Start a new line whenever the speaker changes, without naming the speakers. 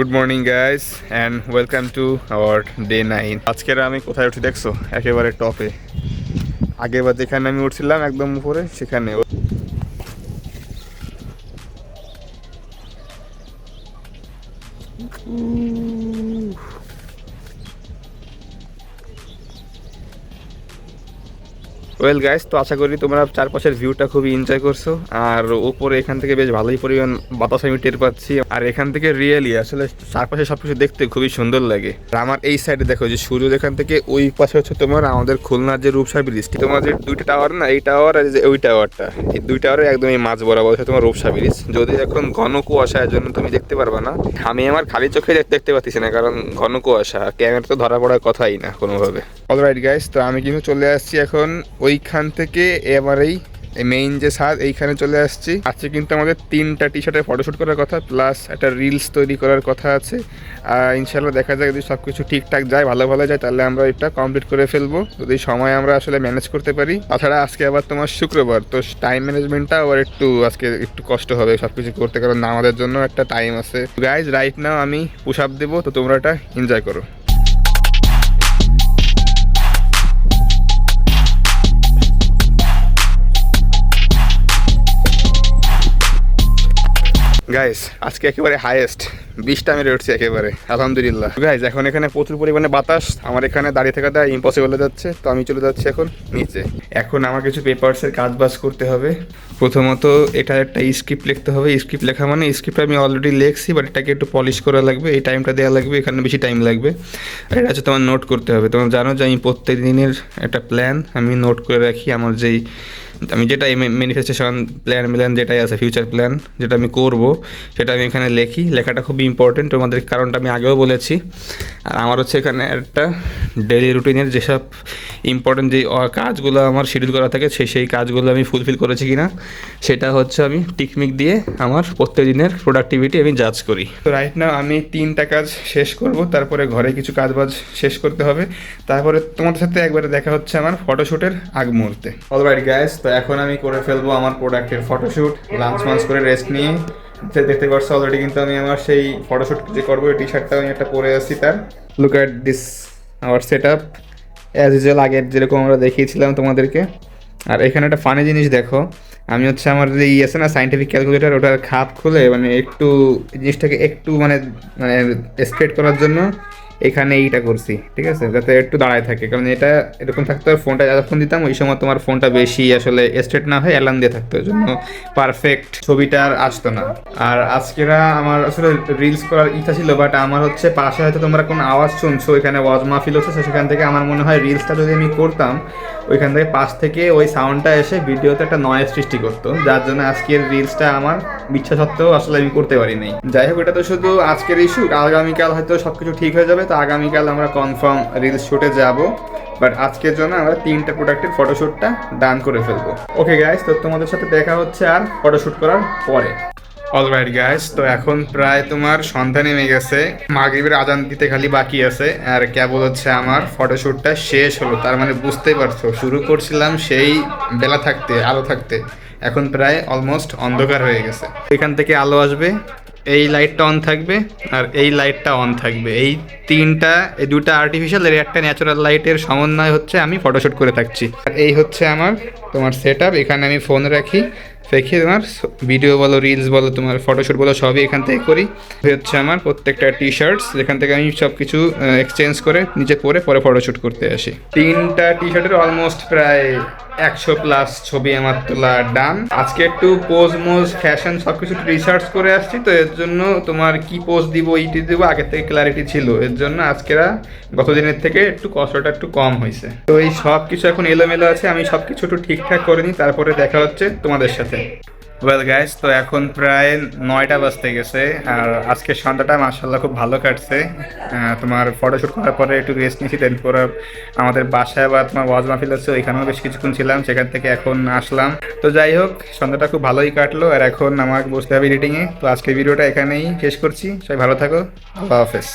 Good morning guys and welcome to our day 9। আজকের আমি কোথায় উঠি দেখছো? একেবারে টপে। আগেবার যেখানে আমি উঠছিলাম একদম উপরে সেখানে। ওয়েল গাইস, তো আশা করি তোমরা চারপাশের ভিউটা খুবই এনজয় করছো। আর উপরে এখান থেকে বেশ ভালোই পরিমাণ বাতাস আমি টের পাচ্ছি। আর এখান থেকে রিয়েলি আসলে চারপাশে সবকিছু দেখতে খুবই সুন্দর লাগে। আর আমার এই সাইডে দেখো যে সূর্য এখান থেকে ওই পাশে হচ্ছে তোমার আমাদের খুলনার যে রূপসা ব্রিজ, তোমার যে দুইটা টাওয়ার না, এই টাওয়ার আর যে ওই টাওয়ারটা, এই দুই টাওয়ারে একদম এই মাঝ বরাবর হচ্ছে তোমার রূপসা ব্রিজ। যদি এখন ঘন কুয়াশার জন্য তুমি দেখতে পারবা না, আমি আমার খালি চোখে দেখতে পাচ্ছি না, কারণ ঘন কুয়াশা, ক্যামেরা তো ধরা পড়ার কথাই না কোনোভাবে। অলরাইট গাইস, তো আমি কিন্তু চলে আসছি এখন ওইখান থেকে এবার এই মেইন যে ছাদ এইখানে চলে আসছি। আজকে কিন্তু আমাদের 3টা টি শার্টের ফটোশ্যুট করার কথা, প্লাস একটা রিলস তৈরি করার কথা আছে। ইনশাল্লাহ দেখা যায় যদি সব কিছু ঠিকঠাক যায়, ভালো ভালো যায়, তাহলে আমরা এটা কমপ্লিট করে ফেলবো, যদি সময় আমরা আসলে ম্যানেজ করতে পারি। তাছাড়া আজকে আবার তোমার শুক্রবার, তো টাইম ম্যানেজমেন্টটা আবার আজকে একটু কষ্ট হবে সব কিছু করতে, কারণ আমাদের জন্য একটা টাইম আছে। গাইজ রাইট নাও আমি পুশ আপ দেবো, তো তোমরা এটা এনজয় করো। গাইস আজকে একেবারে হাইয়েস্ট 20টা মেরে উঠছে একেবারে, আলহামদুলিল্লাহ। গাইস এখন এখানে প্রচুর পরিমাণে বাতাস, আমার এখানে দাঁড়িয়ে থাকাটা ইম্পসিবল হয়ে যাচ্ছে, তো আমি চলে যাচ্ছি এখন নিচে। এখন আমার কিছু পেপারসের কাজ বাজ করতে হবে। প্রথমত এটার একটা স্ক্রিপ্ট লিখতে হবে। স্ক্রিপ্ট লেখা মানে স্ক্রিপ্ট আমি অলরেডি লিখছি, বাট এটাকে একটু পলিশ করা লাগবে, এই টাইমটা দেওয়া লাগবে, এখানে বেশি টাইম লাগবে। আর এটা হচ্ছে তোমার নোট করতে হবে। তোমরা জানো যে আমি প্রত্যেক দিনের একটা প্ল্যান আমি নোট করে রাখি। আমার আমি যেটা ম্যানিফেস্টেশন প্ল্যান যেটাই আছে, ফিউচার প্ল্যান যেটা আমি করব, সেটা আমি এখানে লিখি। লেখাটা খুবই ইম্পর্টেন্ট, তোমাদের কারণটা আমি আগেও বলেছি। আর আমার হচ্ছে এখানে একটা ডেইলি রুটিনের যেসব ইম্পর্টেন্ট যে কাজগুলো আমার শিডিউল করা থাকে, সেই কাজগুলো আমি ফুলফিল করেছি কি না, সেটা হচ্ছে আমি টিকমিক দিয়ে আমার প্রত্যেক দিনের প্রোডাক্টিভিটি আমি জাজ করি। তো রাইট নাও আমি 3টা কাজ শেষ করব, তারপরে ঘরে কিছু কাজ বাজ শেষ করতে হবে, তারপরে তোমাদের সাথে একবারে দেখা হচ্ছে আমার ফটোশ্যুটের আগ মুহূর্তে। অলরাইট গাইস, তো এখন আমি করে ফেলবো আমার প্রোডাক্টের ফটোশ্যুট। লাঞ্চ মাঞ্চ করে রেস্ট নিয়ে দেখতে পাচ্ছ অলরেডি কিন্তু আমি আমার সেই ফটোশ্যুট যে করবো এই টি শার্টটা আমি একটা পরে আসছি। তার look at this our setup as usual, আগের যেরকম আমরা দেখিয়েছিলাম তোমাদেরকে। আর এখানে একটা ফানি জিনিস দেখো, আমি হচ্ছে আমার যে আছে না সাইন্টিফিক ক্যালকুলেটর, ওটার খাপ খুলে মানে একটু জিনিসটাকে একটু মানে মানে স্ট্রেট করার জন্য এখানে এইটা করছি, ঠিক আছে, যাতে একটু দাঁড়ায় থাকে। কারণ এটা এরকম থাকতো, আর ফোনটা যতক্ষণ দিতাম ওই সময় তোমার ফোনটা বেশি আসলে স্ট্রেট না হয় অ্যালার্ম দিয়ে থাকতো, ওই জন্য পারফেক্ট ছবিটা আর আসতো না। আর আজকেরা আমার আসলে রিলস করার ইচ্ছা ছিল, বাট আমার হচ্ছে পাশে হয়তো তোমরা কোনো আওয়াজ শুনছো, ওইখানে ওয়াজ মাহফিল হচ্ছে, সেখান থেকে আমার মনে হয় রিলসটা যদি আমি করতাম, ওইখান থেকে পাশ থেকে ওই সাউন্ডটা এসে ভিডিওতে একটা নয়েজ সৃষ্টি করতো, যার জন্য আজকের রিলসটা আমার ইচ্ছা সত্ত্বেও আসলে আমি করতে পারি নাই। যাই হোক, এটা তো শুধু আজকের ইস্যু, আগামীকাল হয়তো সব কিছু ঠিক হয়ে যাবে, তো আগামীকাল আমরা কনফার্ম রিলস শুটে যাব। বাট আজকের জন্য আমরা 3টা প্রোডাক্টের ফটোশ্যুটটা ডান করে ফেলবো। ওকে গাইস, তো তোমাদের সাথে দেখা হচ্ছে আর ফটোশ্যুট করার পরে। অলরাইট গাইস, তো এখন প্রায় তোমার সন্ধ্যা নেমে গেছে, মাগরিবের আজান দিতে খালি বাকি আছে, আর কেবল হচ্ছে আমার ফটোশ্যুটটা শেষ হলো। তার মানে বুঝতেই পারছো, শুরু করছিলাম সেই বেলা থাকতে, আলো থাকতে, এখন প্রায় অলমোস্ট অন্ধকার হয়ে গেছে। এখান থেকে আলো আসবে, এই লাইটটা অন থাকবে, আর এই লাইটটা অন থাকবে। এই দুটা আর্টিফিশিয়াল, এর একটা ন্যাচারাল লাইটের সমন্বয় হচ্ছে আমি ফটোশ্যুট করে থাকছি। আর এই হচ্ছে আমার তোমার সেট আপ, এখানে আমি ফোন রাখি, রেখে তোমার ভিডিও বলো, রিলস বলো, তোমার ফটোশ্যুট বলো, সবই এখান থেকে করি। হচ্ছে আমার প্রত্যেকটা টি শার্টস, যেখান থেকে আমি সব কিছু এক্সচেঞ্জ করে নিচে পরে ফটোশ্যুট করতে আসি। 3টা টি শার্টের অলমোস্ট প্রায় 100+ ছবি আমার তোলা ডান। আজকে একটু মোজ ফ্যাশন সবকিছু রিসার্চ করে আসছি, তো এর জন্য তোমার কি পোজ দিব, ইটি দিব, আগের থেকে ক্লারিটি ছিল, এর জন্য আজকেরা গত দিনের থেকে একটু কষ্টটা একটু কম হয়েছে। তো এই সব কিছু এখন এলোমেলো আছে, আমি সব কিছু একটু ঠিকঠাক করে নিই, তারপরে দেখা হচ্ছে তোমাদের সাথে। ওয়েল গাইস, তো এখন প্রায় 9টা বাজতে গেছে, আর আজকের সন্ধ্যাটা মাশাআল্লাহ খুব ভালো কাটছে। তোমার ফটোশ্যুট করার পরে একটু রেস্ট নিয়েছি, তারপর আমাদের বাসায় বা তোমার ওয়াজ মাহফিল আছে, ওইখানেও বেশ কিছুক্ষণ ছিলাম, সেখান থেকে এখন আসলাম। তো যাই হোক, সন্ধ্যাটা খুব ভালোই কাটলো, আর এখন আমাকে বসতে হবে এডিটিংয়ে। তো আজকের ভিডিওটা এখানেই শেষ করছি, সবাই ভালো থাকো, আল্লাহ হাফেজ।